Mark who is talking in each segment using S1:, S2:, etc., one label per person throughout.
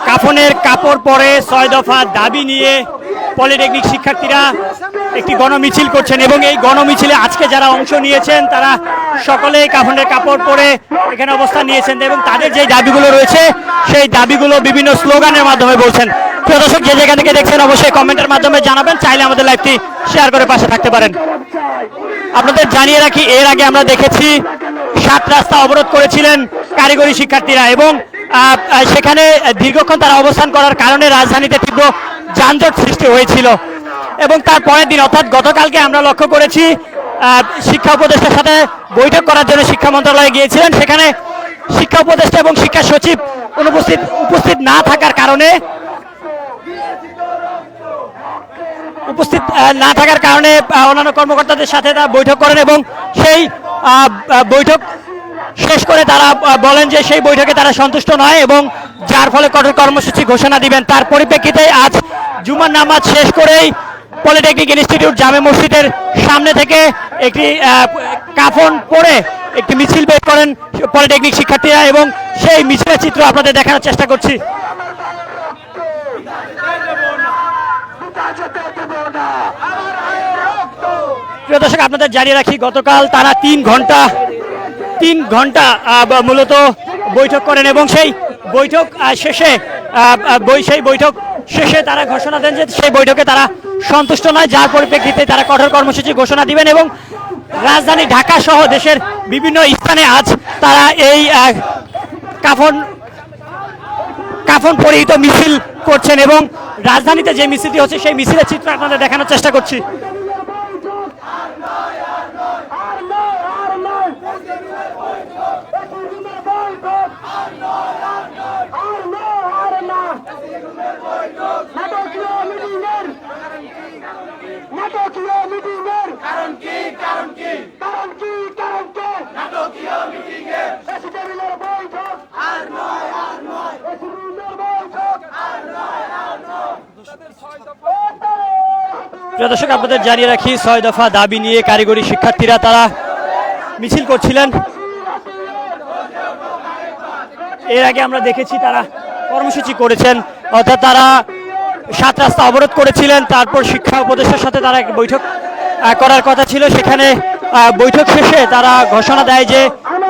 S1: কাফনের কাপড় পরে 6 দফা দাবি নিয়ে পলিটেকনিক শিক্ষার্থীরা একটি গণমিছিল করছেন এবং এই গণমিছিলে আজকে যারা অংশ নিয়েছেন তারা সকলেই কাফনের কাপড় পরে এখানে অবস্থান নিয়েছেন এবং তাদের যে দাবিগুলো রয়েছে সেই দাবিগুলো বিভিন্ন স্লোগানের মাধ্যমে বলছেন। প্রিয় দর্শক, যে যেখান থেকে দেখছেন অবশ্যই কমেন্টের মাধ্যমে জানাবেন, চাইলে আমাদের লাইভটি শেয়ার করে পাশে থাকতে পারেন। আপনাদের জানিয়ে রাখি, এর আগে আমরা দেখেছি 7 রাস্তা অবরোধ করেছিলেন কারিগরি শিক্ষার্থীরা এবং সেখানে দীর্ঘক্ষণ তারা অবস্থান করার কারণে রাজধানীতে তীব্র যানজট সৃষ্টি হয়েছিল এবং তার পরের দিন অর্থাৎ গতকালকে আমরা লক্ষ্য করেছি শিক্ষা উপদেষ্টার সাথে বৈঠক করার জন্য শিক্ষা মন্ত্রণালয়ে গিয়েছিলেন। সেখানে শিক্ষা উপদেষ্টা এবং শিক্ষা সচিব উপস্থিত না থাকার কারণে অন্যান্য কর্মকর্তাদের সাথে তারা বৈঠক করেন এবং সেই বৈঠক শেষ করে তারা বলেন যে সেই বৈঠকে তারা সন্তুষ্ট নয় এবং যার ফলে কঠোর কর্মসূচি ঘোষণা দিবেন। তার পরিপ্রেক্ষিতে আজ জুমার নামাজ শেষ করেই পলিটেকনিক ইনস্টিটিউট জামে মসজিদের সামনে থেকে একটি কাফন পরে একটি মিছিল বের করেন পলিটেকনিক শিক্ষার্থীরা এবং সেই মিছিলের চিত্র আপনাদের দেখানোর চেষ্টা করছি। প্রিয় দর্শক, আপনাদের জানিয়ে রাখি, গতকাল তারা 3 ঘন্টা মূলত বৈঠক করেন এবং সেই বৈঠক শেষে তারা ঘোষণা দেন যে সেই বৈঠকে তারা সন্তুষ্ট নয়, যার পরিপ্রেক্ষিতে তারা কঠোর কর্মসূচি ঘোষণা দিবেন এবং রাজধানী ঢাকা সহ দেশের বিভিন্ন স্থানে আজ তারা এই কাফন পরিহিত মিছিল করছেন এবং রাজধানীতে যে মিছিলটি হচ্ছে সেই মিছিলের চিত্র আপনাদের দেখানোর চেষ্টা করছি। প্রিয় দর্শক, আপনাদের জানিয়ে রাখি, 6 দফা দাবি নিয়ে কারিগরি শিক্ষার্থীরা তারা মিছিল করছিলেন। এর আগে আমরা দেখেছি তারা কর্মসূচি করেছেন, অর্থাৎ তারা 7 রাস্তা অবরোধ করেছিলেন। তারপর শিক্ষা উপদেষ্টার সাথে তারা বৈঠক করার কথা ছিল। সেখানে বৈঠক শেষে তারা ঘোষণা দেয় যে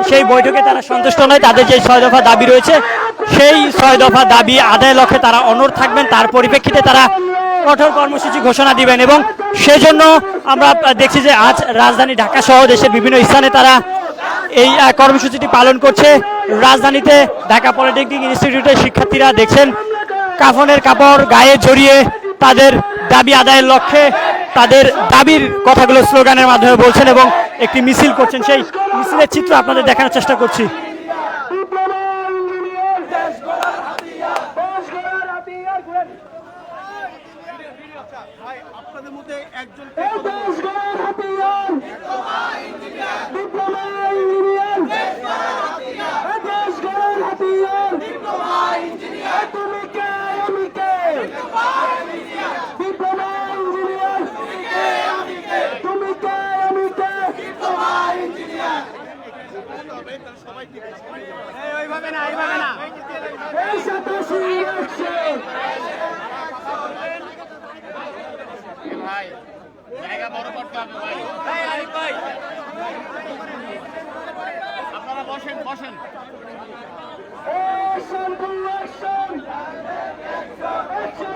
S1: সেই বৈঠকে তারা সন্তুষ্ট নয়, তাদের যে 6 দফা দাবি রয়েছে সেই 6 দফা দাবি আদায়ের লক্ষ্যে তারা অনড় থাকবেন। তার পরিপ্রেক্ষিতে তারা কঠোর কর্মসূচি ঘোষণা দিবেন এবং সেজন্য আমরা দেখছি যে আজ রাজধানী ঢাকা সহ দেশের বিভিন্ন স্থানে তারা এই কর্মসূচিটি পালন করছে। রাজধানীতে ঢাকা পলিটেকনিক ইনস্টিটিউটের শিক্ষার্থীরা দেখছেন কাফনের কাপড় গায়ে জড়িয়ে তাদের দাবি আদায়ের লক্ষ্যে তাদের দাবির কথাগুলো স্লোগানের মাধ্যমে বলছেন এবং একটি মিছিল করছেন। সেই মিছিলের চিত্র আপনাদের দেখানোর চেষ্টা করছি।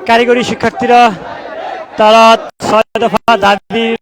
S1: কারিগরি শিক্ষার্থীরা তারা 6 দফা দাবির